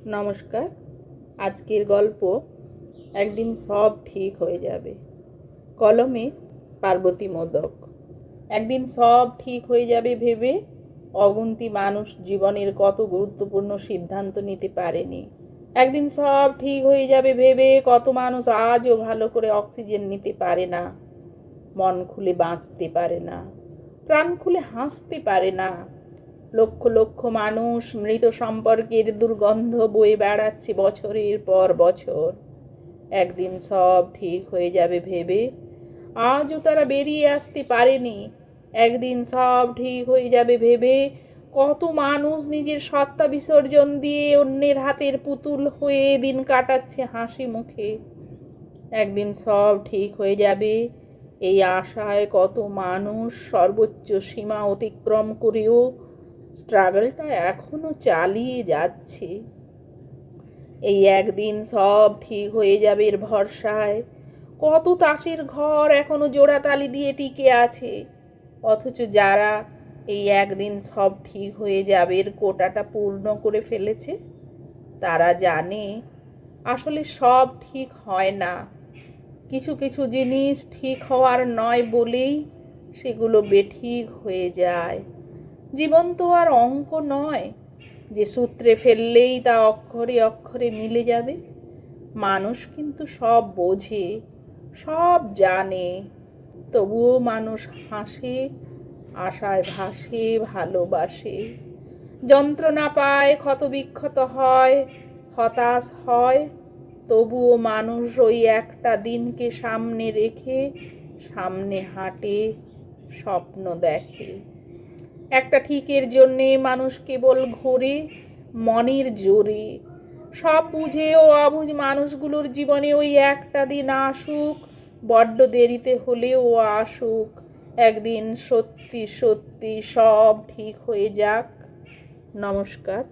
নমস্কার। আজকের গল্প একদিন সব ঠিক হয়ে যাবে। কলমে পার্বতী মোদক। একদিন সব ঠিক হয়ে যাবে ভেবে অগুন্তি মানুষ জীবনের কত গুরুত্বপূর্ণ সিদ্ধান্ত নিতে পারেনি। একদিন সব ঠিক হয়ে যাবে ভেবে কত মানুষ আজও ভালো করে অক্সিজেন নিতে পারে না, মন খুলে বাঁচতে পারে না, প্রাণ খুলে হাসতে পারে না। লক্ষ লক্ষ মানুষ মৃত সম্পর্কের দুর্গন্ধ বয়ে বেড়াচ্ছে বছরের পর বছর। একদিন সব ঠিক হয়ে যাবে ভেবে আজও তারা বেরিয়ে আসতে পারেনি। একদিন সব ঠিক হয়ে যাবে ভেবে কত মানুষ নিজের সত্তা বিসর্জন দিয়ে অন্যের হাতের পুতুল হয়ে দিন কাটাচ্ছে হাসি মুখে। একদিন সব ঠিক হয়ে যাবে এই আশায় কত মানুষ সর্বোচ্চ সীমা অতিক্রম করেও স্ট্রাগলটা এখনো চালিয়ে যাচ্ছে। এই একদিন সব ঠিক হয়ে যাবে এর ভরসায় কত তাসের ঘর এখনো জোড়াতালি দিয়ে টিকে আছে। অথচ যারা এই একদিন সব ঠিক হয়ে যাবে এর কোটাটা পূর্ণ করে ফেলেছে, তারা জানে আসলে সব ঠিক হয় না। কিছু কিছু জিনিস ঠিক হওয়ার নয় বলেই সেগুলো বেঠিক হয়ে যায়। জীবন তো আর অঙ্ক নয় যে সূত্রে ফেললেই তা অক্ষরে অক্ষরে মিলে যাবে। মানুষ কিন্তু সব বোঝে, সব জানে, তবুও মানুষ হাসে, আশায় ভাসে, ভালোবাসে। যন্ত্রণা পায়, ক্ষতবিক্ষত হয়, হতাশ হয়, তবুও মানুষ ওই একটা দিনকে সামনে রেখে সামনে হাঁটে, স্বপ্ন দেখে। একটা ঠিকের জন্যে মানুষ কেবল ঘোরে মনের জোরে। সব বুঝে ও অবুঝ মানুষগুলোর জীবনে ওই একটা দিন আসুক, বড্ড দেরিতে হলেও আসুক। একদিন সত্যি সত্যি সব ঠিক হয়ে যাক। নমস্কার।